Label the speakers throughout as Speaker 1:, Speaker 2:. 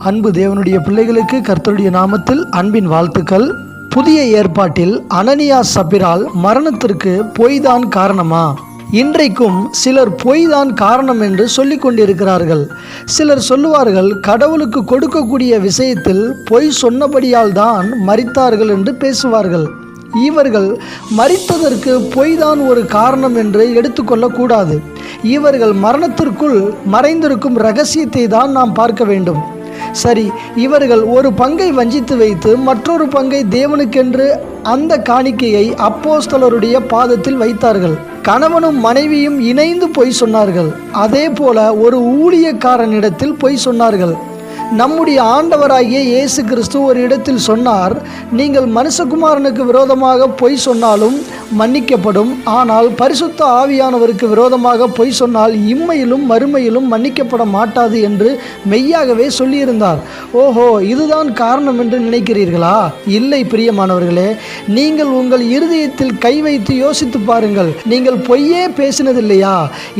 Speaker 1: அன்பு தேவனுடைய பிள்ளைகளுக்கு கர்த்தருடைய நாமத்தில் அன்பின் வாழ்த்துக்கள். புதிய ஏற்பாட்டில் அனனியா சப்பிரால் மரணத்திற்கு பொய்தான் காரணமா? இன்றைக்கும் சிலர் பொய்தான் காரணம் என்று சொல்லிக் கொண்டிருக்கிறார்கள். சிலர் சொல்லுவார்கள், கடவுளுக்கு கொடுக்கக்கூடிய விஷயத்தில் பொய் சொன்னபடியால் தான் மரித்தார்கள் என்று பேசுவார்கள். இவர்கள் மரித்ததற்கு பொய்தான் ஒரு காரணம் என்று எடுத்துக்கொள்ளக்கூடாது. இவர்கள் மரணத்திற்குள் மறைந்திருக்கும் இரகசியத்தை தான் நாம் பார்க்க வேண்டும். சரி, இவர்கள் ஒரு பங்கை வஞ்சித்து வைத்து மற்றொரு பங்கை தேவனுக்கென்று அந்த காணிக்கையை அப்போஸ்தலருடைய பாதத்தில் வைத்தார்கள். கணவனும் மனைவியும் இணைந்து பொய் சொன்னார்கள். அதே போல ஒரு ஊழியக்காரனிடத்தில் பொய் சொன்னார்கள். நம்முடைய ஆண்டவராகிய இயேசு கிறிஸ்து ஒரு இடத்தில் சொன்னார், நீங்கள் மனுஷகுமாரனுக்கு விரோதமாக பொய் சொன்னாலும் மன்னிக்கப்படும், ஆனால் பரிசுத்த ஆவியானவருக்கு விரோதமாக பொய் சொன்னால் இம்மையிலும் மறுமையிலும் மன்னிக்கப்பட மாட்டாது என்று மெய்யாகவே சொல்லியிருந்தார். ஓஹோ, இதுதான் காரணம் என்று நினைக்கிறீர்களா? இல்லை பிரியமானவர்களே, நீங்கள் உங்கள் இருதயத்தில் கை வைத்து யோசித்து பாருங்கள். நீங்கள் பொய்யே பேசினதில்லையா?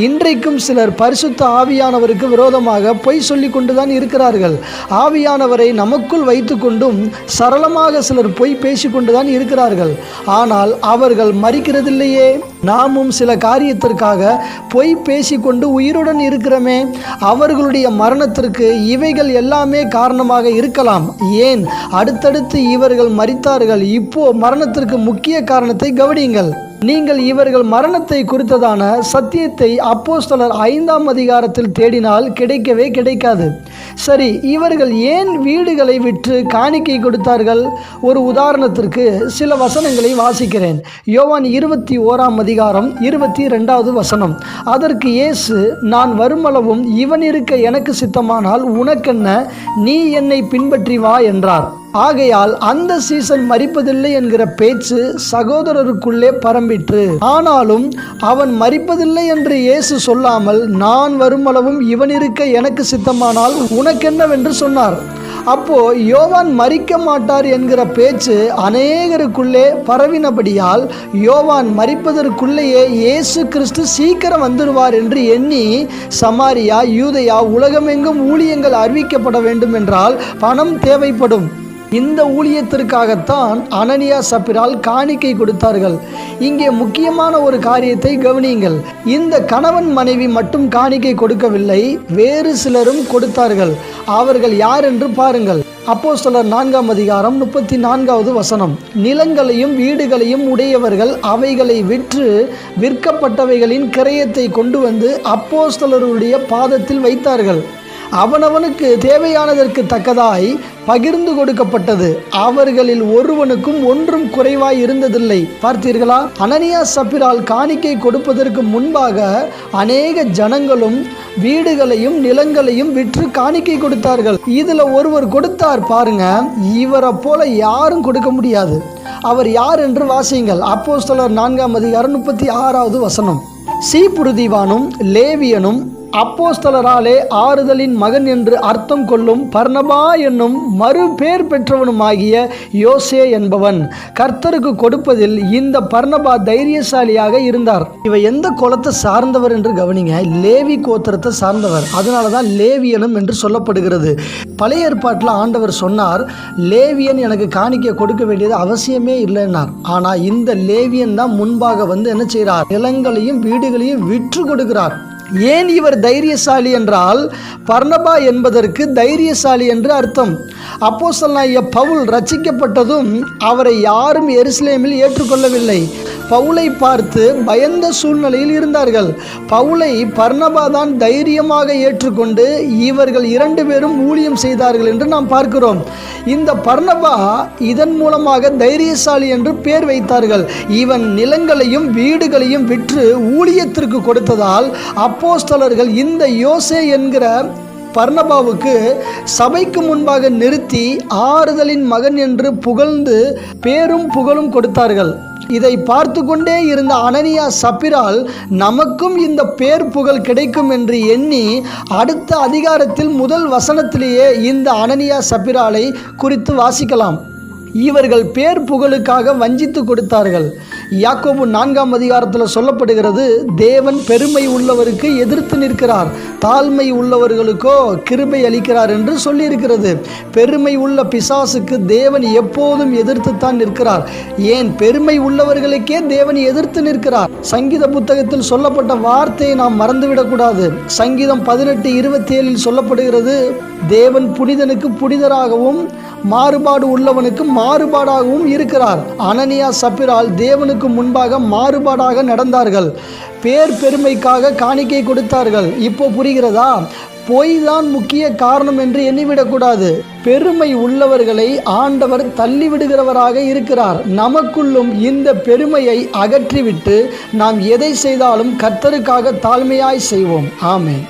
Speaker 1: இன்றைக்கும் சிலர் பரிசுத்த ஆவியானவருக்கு விரோதமாக பொய் சொல்லி கொண்டுதான் இருக்கிறார்கள். ஆவியானவரை நமக்குள் வைத்து கொண்டும் சரளமாக சிலர் பொய் பேசிக்கொண்டுதான் இருக்கிறார்கள். ஆனால் அவர்கள் மரிக்கிறதில்லையே. நாமும் சில காரியத்திற்காக பொய் பேசிக்கொண்டு உயிருடன் இருக்கிறோமே. அவர்களுடைய மரணத்திற்கு இவைகள் எல்லாமே காரணமாக இருக்கலாம். ஏன் அடுத்தடுத்து இவர்கள் மரித்தார்கள்? இப்போ மரணத்திற்கு முக்கிய காரணத்தை கவனியுங்கள். நீங்கள் இவர்கள் மரணத்தை குறித்ததான சத்தியத்தை அப்போஸ்தலர் 5ஆம் அதிகாரத்தில் தேடினால் கிடைக்கவே கிடைக்காது. சரி, இவர்கள் ஏன் வீடுகளை விற்று காணிக்கை கொடுத்தார்கள்? ஒரு உதாரணத்திற்கு சில வசனங்களை வாசிக்கிறேன். யோவான் 21ஆம் அதிகாரம் 22வது வசனம். அதற்கு இயேசு, நான் வருமளவும் இவன் இருக்க எனக்கு சித்தமானால் உனக்கென்ன, நீ என்னை பின்பற்றி வா என்றார். ஆகையால் அந்த சீசன் மரிப்பதில்லை என்கிற பேச்சு சகோதரருக்குள்ளே பரம்பிற்று. ஆனாலும் அவன் மரிப்பதில்லை என்று இயேசு சொல்லாமல், நான் வருமளவும் இவன் இருக்க எனக்கு சித்தமானால் உனக்கென்னவென்று சொன்னார். அப்போ யோவான் மரிக்க மாட்டார் என்கிற பேச்சு அநேகருக்குள்ளே பரவினபடியால் யோவான் மரிப்பதற்குள்ளேயே இயேசு கிறிஸ்து சீக்கிரம் வந்துடுவார் என்று எண்ணி சமாரியா, யூதேயா, உலகமெங்கும் ஊழியங்கள் அறிவிக்கப்பட வேண்டும் என்றால் பணம் தேவைப்படும். இந்த ஊழியத்திற்காகத்தான் அனனியா சப்பிரால் காணிக்கை கொடுத்தார்கள். இங்கே முக்கியமான ஒரு காரியத்தை கவனியுங்கள். இந்த கணவன் மனைவி மட்டும் காணிக்கை கொடுக்கவில்லை, வேறு சிலரும் கொடுத்தார்கள். அவர்கள் யார் என்று பாருங்கள். அப்போஸ்தலர் 4ஆம் அதிகாரம் 34வது வசனம். நிலங்களையும் வீடுகளையும் உடையவர்கள் அவைகளை விற்று விற்கப்பட்டவைகளின் கிரயத்தை கொண்டு வந்து அப்போஸ்தலருடைய பாதத்தில் வைத்தார்கள். அவனவனுக்கு தேவையானதற்கு தக்கதாய் பகிர்ந்து கொடுக்கப்பட்டது. அவர்களில் ஒருவனுக்கும் ஒன்றும் குறைவாய் இருந்ததில்லை. பார்த்தீர்களா? அனனியா சப்பிரால் காணிக்கை கொடுப்பதற்கு முன்பாக அநேக ஜனங்களும் வீடுகளையும் நிலங்களையும் விற்று காணிக்கை கொடுத்தார்கள். இதுல ஒருவர் கொடுத்தார் பாருங்க, இவரை போல யாரும் கொடுக்க முடியாது. அவர் யார் என்று வாசியுங்கள். அப்போஸ்தலர் 4ஆம் அதிகாரம் 36வது வசனம். சீப்புருதிவானும் லேவியனும் அப்போஸ்தலராலே ஆறுதலின் மகன் என்று அர்த்தம் கொள்ளும் பர்னபா என்னும் மறு பேர் பெற்றவனுமாகிய யோசே என்பவன். கர்த்தருக்கு கொடுப்பதில் இந்த பர்னபா தைரியசாலியாக இருந்தார். இவ எந்த குலத்தை சார்ந்தவர் என்று கவனிங்க. லேவி கோத்திரத்தை சார்ந்தவர். அதனாலதான் லேவியனும் என்று சொல்லப்படுகிறது. பழைய ஏற்பாட்டில் ஆண்டவர் சொன்னார், லேவியன் எனக்கு காணிக்கை கொடுக்க வேண்டியது அவசியமே இல்லைன்னார். ஆனா இந்த லேவியன் தான் முன்பாக வந்து என்ன செய்கிறார்? நிலங்களையும் வீடுகளையும் விற்று கொடுக்கிறார். ஏன் இவர் தைரியசாலி என்றால், பர்னபா என்பதற்கு தைரியசாலி என்று அர்த்தம். அப்போஸ்தலனாகிய பவுல் ரட்சிக்கப்பட்டதும் அவரை யாரும் எருசலேமில் ஏற்றுக்கொள்ளவில்லை. பவுலை பார்த்து பயந்த சூழ்நிலையில் இருந்தார்கள். பவுலை பர்னபா தான் தைரியமாக ஏற்றுக்கொண்டு இவர்கள் 2 பேரும் ஊழியம் செய்தார்கள் என்று நாம் பார்க்கிறோம். இந்த பர்னபா இதன் மூலமாக தைரியசாலி என்று பேர் வைத்தார்கள். இவன் நிலங்களையும் வீடுகளையும் விற்று ஊழியத்திற்கு கொடுத்ததால் அப்போஸ்தலர்கள் இந்த யோசே என்கிற பர்னபாவுக்கு சபைக்கு முன்பாக நிறுத்தி ஆறுதலின் மகன் என்று புகழ்ந்து பேரும் புகழும் கொடுத்தார்கள். இதை பார்த்து கொண்டே இருந்த அனனியா சப்பிரால் நமக்கும் இந்த பேர் புகழ் கிடைக்கும் என்று எண்ணி அடுத்த அதிகாரத்தில் முதல் வசனத்திலேயே இந்த அனனியா சப்பிராலை குறித்து வாசிக்கலாம். இவர்கள் பேர் புகழுக்காக வஞ்சித்து கொடுத்தார்கள். யாக்கோபு 4ஆம் அதிகாரத்தில் சொல்லப்படுகிறது, தேவன் பெருமை உள்ளவருக்கு எதிர்த்து நிற்கிறார், தாழ்மை உள்ளவர்களுக்கோ கிருபை அளிக்கிறார் என்று சொல்லியிருக்கிறது. பெருமை உள்ள பிசாசுக்கு தேவன் எப்போதும் எதிர்த்துத்தான் நிற்கிறார். ஏன், பெருமை உள்ளவர்களுக்கே தேவன் எதிர்த்து நிற்கிறார். சங்கீத புத்தகத்தில் சொல்லப்பட்ட வார்த்தையை நாம் மறந்துவிடக்கூடாது. சங்கீதம் 18:27 சொல்லப்படுகிறது, தேவன் புனிதனுக்கு புனிதராகவும் மாறுபாடு உள்ளவனுக்கு மாறுபாடாகவும் இருக்கிறார். அனனியா சப்பிரால் தேவனுக்கு முன்பாக மாறுபாடாக நடந்தார்கள். பேர் பெருமைக்காக காணிக்கை கொடுத்தார்கள். இப்போ புரிகிறதா? பொய் தான் முக்கிய காரணம் என்று எண்ணிவிடக்கூடாது. பெருமை உள்ளவர்களை ஆண்டவர் தள்ளிவிடுகிறவராக இருக்கிறார். நமக்குள்ளும் இந்த பெருமையை அகற்றிவிட்டு நாம் எதை செய்தாலும் கர்த்தருக்காக தாழ்மையாய் செய்வோம். ஆமென்.